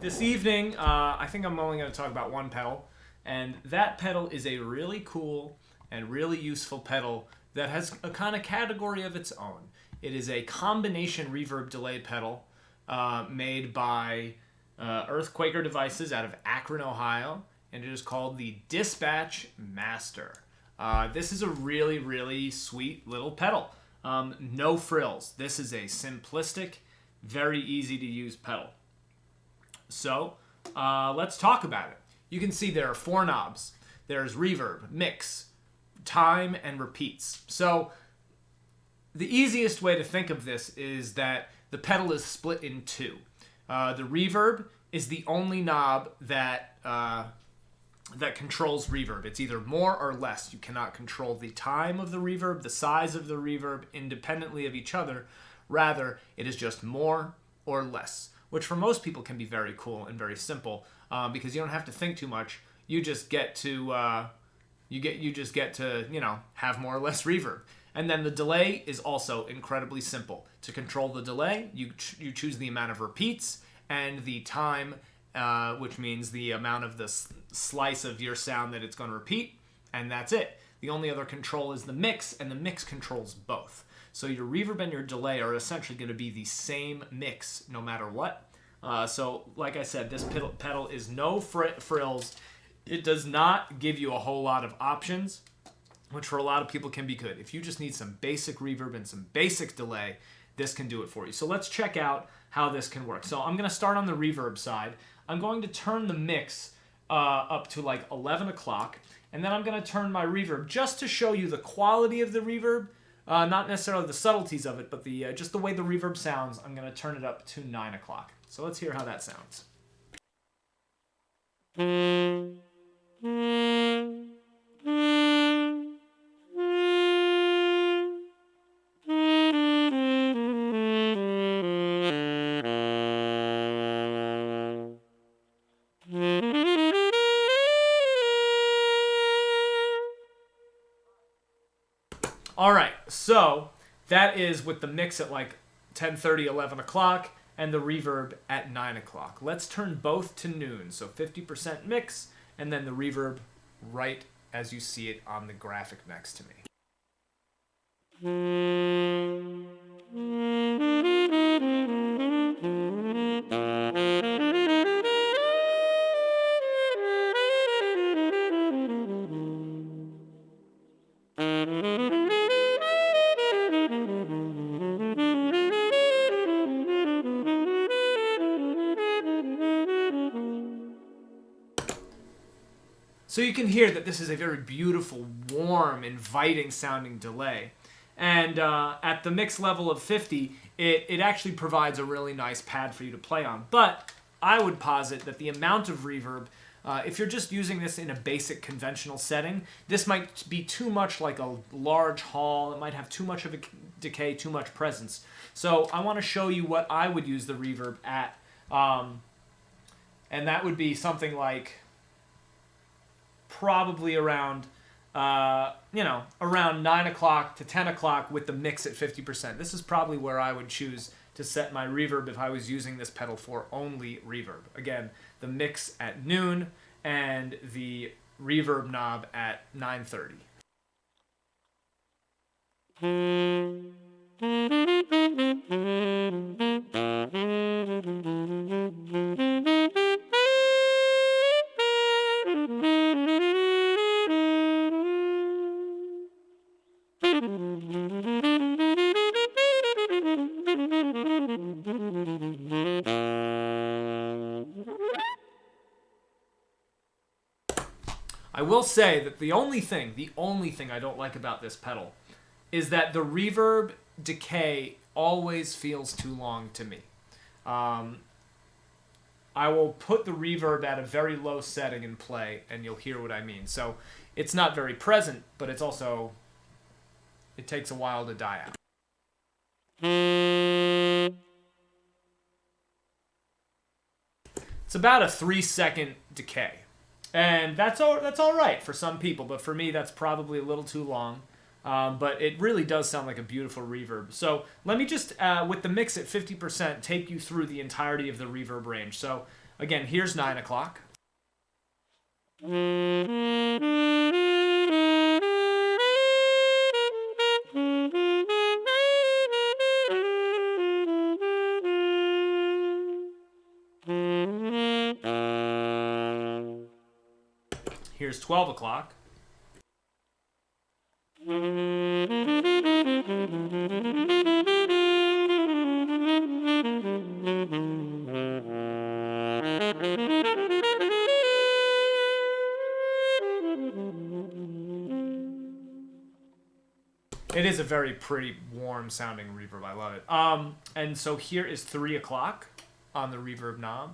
This evening, I think I'm only going to talk about one pedal, and that pedal is a really cool and really useful pedal that has a kind of category of its own. It is a combination reverb delay pedal made by Earthquaker Devices out of Akron, Ohio, and it is called the Dispatch Master. This is a really, really sweet little pedal. No frills. This is a simplistic, very easy to use pedal. So let's talk about it. You can see there are 4 knobs. There's reverb, mix, time, and repeats. So the easiest way to think of this is that the pedal is split in 2. The reverb is the only knob that controls reverb. It's either more or less. You cannot control the time of the reverb, the size of the reverb independently of each other. Rather, it is just more or less, which for most people can be very cool and very simple because you don't have to think too much. You just get to have more or less reverb. And then the delay is also incredibly simple. To control the delay, you choose the amount of repeats and the time, which means the amount of the slice of your sound that it's going to repeat, and that's it. The only other control is the mix, and the mix controls both. So your reverb and your delay are essentially going to be the same mix no matter what. So like I said, this pedal is no frills. It does not give you a whole lot of options, which for a lot of people can be good. If you just need some basic reverb and some basic delay, this can do it for you. So let's check out how this can work. So I'm going to start on the reverb side. I'm going to turn the mix up to like 11 o'clock, and then I'm going to turn my reverb just to show you the quality of the reverb, not necessarily the subtleties of it, but just the way the reverb sounds. I'm going to turn it up to 9 o'clock. So let's hear how that sounds. All right, so that is with the mix at like 10:30, 11 o'clock, and the reverb at 9 o'clock. Let's turn both to noon, so 50% mix, and then the reverb right as you see it on the graphic next to me. So you can hear that this is a very beautiful, warm, inviting sounding delay. And at the mix level of 50, it actually provides a really nice pad for you to play on. But I would posit that the amount of reverb, if you're just using this in a basic conventional setting, this might be too much like a large hall. It might have too much of a decay, too much presence. So I want to show you what I would use the reverb at. And that would be something like probably around around 9 o'clock to 10 o'clock with the mix at 50%. This is probably where I would choose to set my reverb if I was using this pedal for only reverb. Again, the mix at noon and the reverb knob at 9:30. I will say that the only thing I don't like about this pedal is that the reverb decay always feels too long to me. I will put the reverb at a very low setting and play, and you'll hear what I mean. So it's not very present, but it takes a while to die out. It's about a 3-second decay. And that's all right for some people, but for me that's probably a little too long. But it really does sound like a beautiful reverb. So let me just, with the mix at 50%, take you through the entirety of the reverb range. So Again, here's 9 o'clock. Here's 12 o'clock. It is a very pretty warm sounding reverb. I love it. And so here is 3 o'clock on the reverb knob.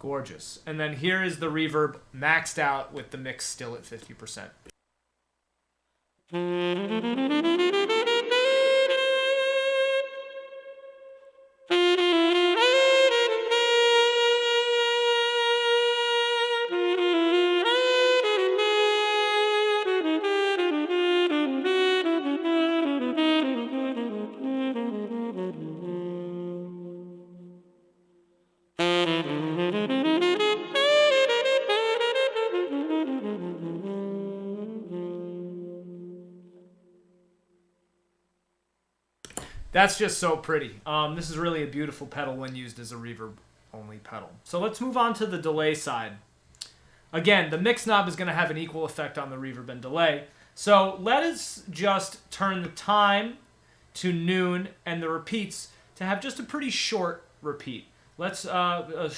Gorgeous. And then here is the reverb maxed out with the mix still at 50%. That's just so pretty. This is really a beautiful pedal when used as a reverb-only pedal. So let's move on to the delay side. Again, the mix knob is going to have an equal effect on the reverb and delay. So let us just turn the time to noon and the repeats to have just a pretty short repeat. Let's a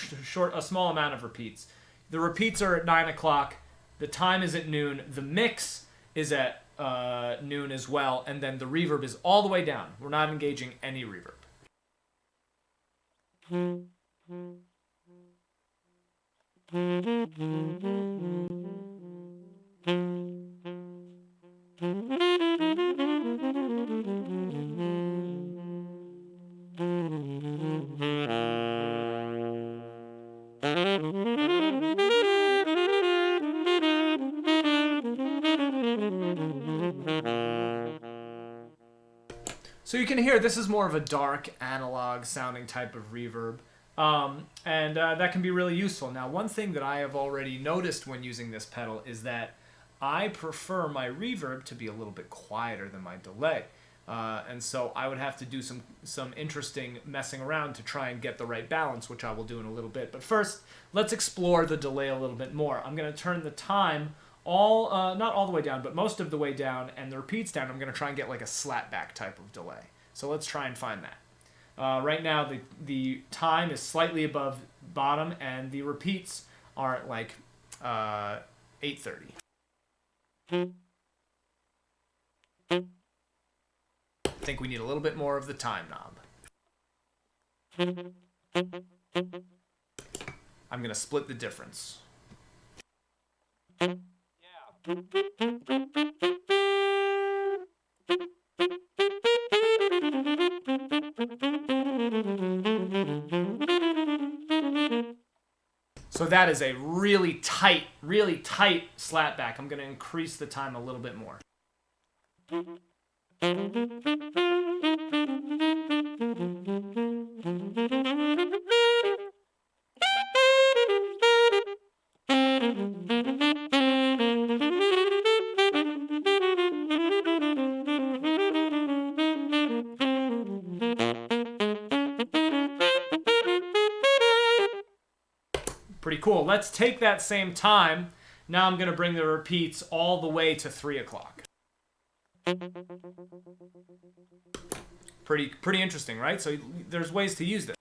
small amount of repeats. The repeats are at 9 o'clock. The time is at noon. The mix is at noon as well, and then the reverb is all the way down. We're not engaging any reverb. So you can hear this is more of a dark analog sounding type of reverb, and that can be really useful. Now, one thing that I have already noticed when using this pedal is that I prefer my reverb to be a little bit quieter than my delay, and so I would have to do some interesting messing around to try and get the right balance, which I will do in a little bit. But first, let's explore the delay a little bit more. I'm going to turn the time not all the way down, but most of the way down, and the repeats down. I'm going to try and get like a slapback type of delay. So let's try and find that. Right now, the time is slightly above bottom, and the repeats are at like 8:30. I think we need a little bit more of the time knob. I'm going to split the difference. So that is a really tight slapback. I'm going to increase the time a little bit more. Pretty cool. Let's take that same time. Now I'm going to bring the repeats all the way to 3 o'clock. Pretty interesting, right? So there's ways to use this.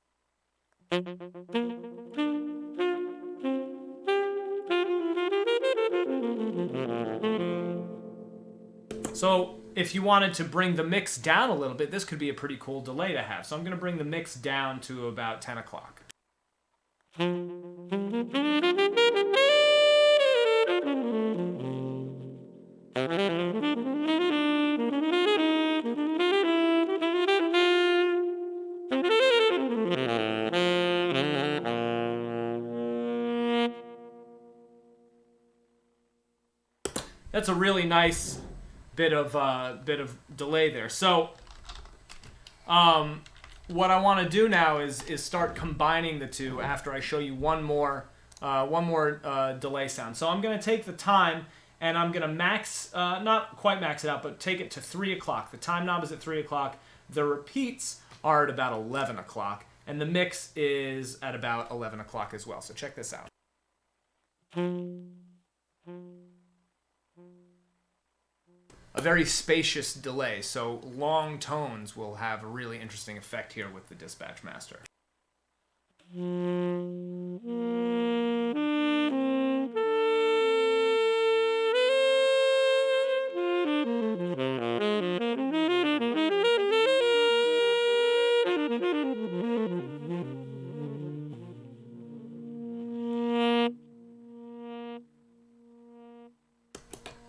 So if you wanted to bring the mix down a little bit, this could be a pretty cool delay to have. So I'm going to bring the mix down to about 10 o'clock. that's a really nice bit of delay there. So what I want to do now is start combining the two after I show you one more delay sound. So I'm going to take the time and I'm going to max, not quite max it out, but take it to 3 o'clock. The time knob is at 3 o'clock. The repeats are at about 11 o'clock. And the mix is at about 11 o'clock as well. So check this out. A very spacious delay, so long tones will have a really interesting effect here with the Dispatch Master.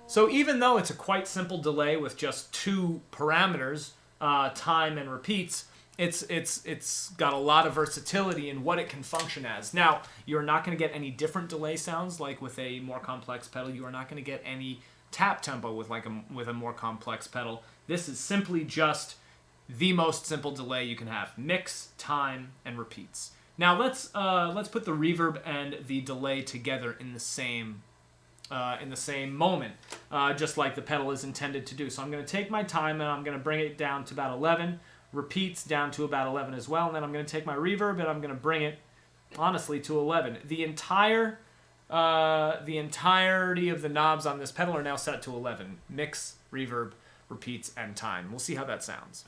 So even though it's a quite simple delay with just 2 parameters, time and repeats, it's got a lot of versatility in what it can function as. Now, you're not going to get any different delay sounds like with a more complex pedal. You are not going to get any tap tempo with a more complex pedal. This is simply just the most simple delay you can have: mix, time, and repeats. Now let's put the reverb and the delay together in the same moment, just like the pedal is intended to do. So I'm going to take my time and I'm going to bring it down to about 11, repeats down to about 11 as well, and then I'm going to take my reverb and I'm going to bring it, honestly, to 11. The entirety of the knobs on this pedal are now set to 11. Mix, reverb, repeats, and time. We'll see how that sounds.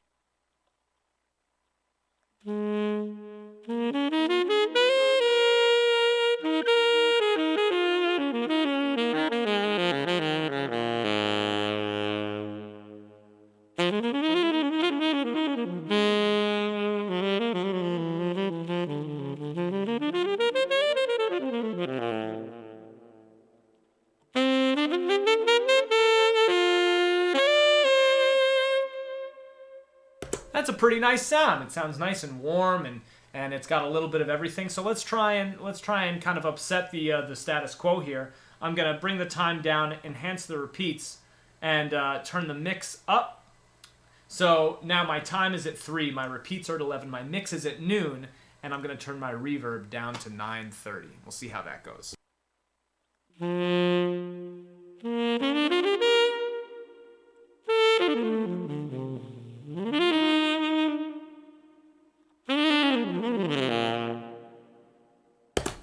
That's a pretty nice sound. It sounds nice and warm, and it's got a little bit of everything. So let's try and kind of upset the status quo here. I'm gonna bring the time down, enhance the repeats, and turn the mix up. So now my time is at 3, my repeats are at 11, my mix is at noon, and I'm gonna turn my reverb down to 9:30. We'll see how that goes.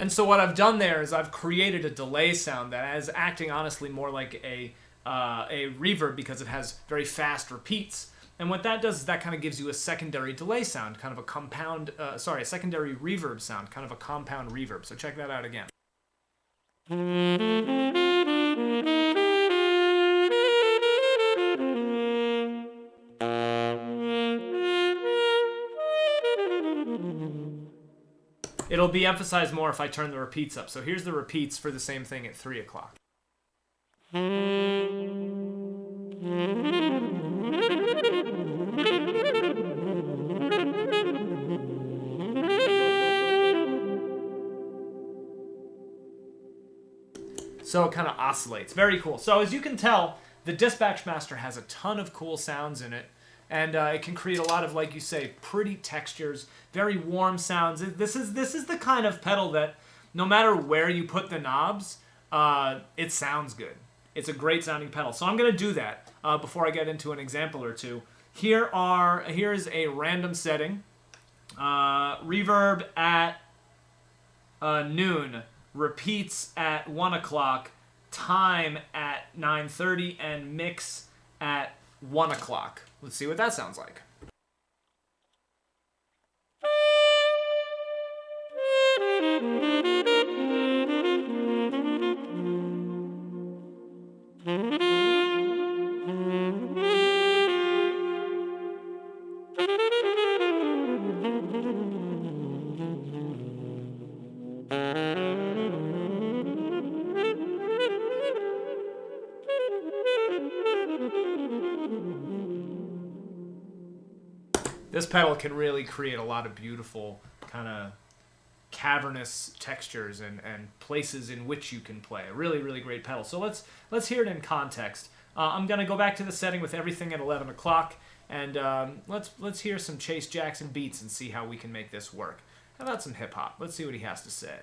And so what I've done there is I've created a delay sound that is acting honestly more like a reverb because it has very fast repeats. And what that does is that kind of gives you a secondary delay sound, kind of a compound, a secondary reverb sound, kind of a compound reverb. So check that out again. It'll be emphasized more if I turn the repeats up. So here's the repeats for the same thing at 3 o'clock. So it kind of oscillates. Very cool. So as you can tell, the Dispatch Master has a ton of cool sounds in it. And it can create a lot of, like you say, pretty textures, very warm sounds. This is the kind of pedal that no matter where you put the knobs, it sounds good. It's a great sounding pedal. So I'm going to do that before I get into an example or two. Here is a random setting. Reverb at noon, repeats at 1 o'clock, time at 9:30, and mix at 1 o'clock. Let's see what that sounds like. This pedal can really create a lot of beautiful kind of cavernous textures and places in which you can play. A really, really great pedal. So let's hear it in context. I'm going to go back to the setting with everything at 11 o'clock, and let's hear some Chase Jackson beats and see how we can make this work. How about some hip-hop? Let's see what he has to say.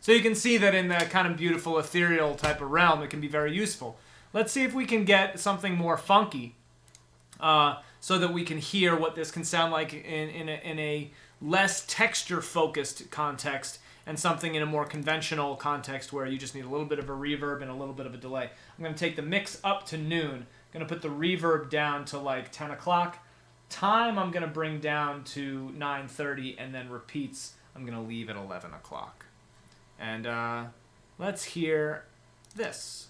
So you can see that in that kind of beautiful ethereal type of realm, it can be very useful. Let's see if we can get something more funky so that we can hear what this can sound like in a less texture-focused context and something in a more conventional context where you just need a little bit of a reverb and a little bit of a delay. I'm going to take the mix up to noon. I'm going to put the reverb down to like 10 o'clock. Time I'm going to bring down to 9:30, and then repeats I'm going to leave at 11 o'clock. And let's hear this.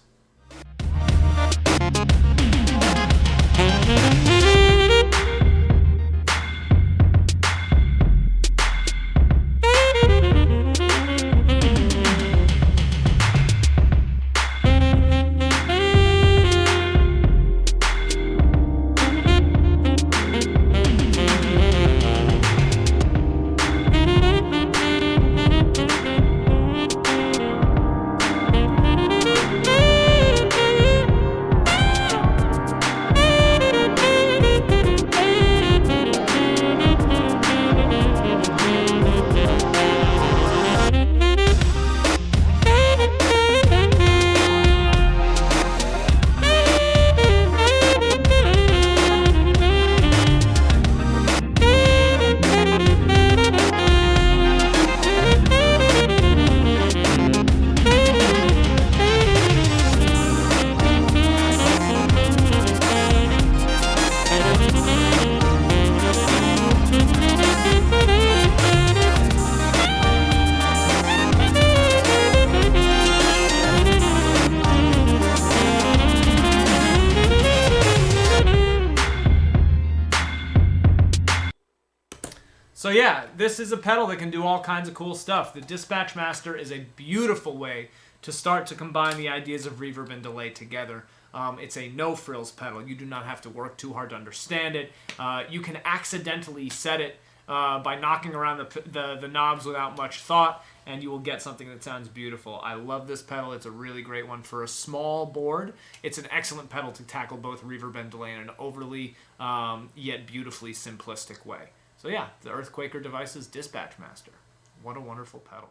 So yeah, this is a pedal that can do all kinds of cool stuff. The Dispatch Master is a beautiful way to start to combine the ideas of reverb and delay together. It's a no-frills pedal. You do not have to work too hard to understand it. You can accidentally set it by knocking around the knobs without much thought, and you will get something that sounds beautiful. I love this pedal. It's a really great one for a small board. It's an excellent pedal to tackle both reverb and delay in an overly yet beautifully simplistic way. So yeah, the Earthquaker Devices Dispatch Master. What a wonderful pedal.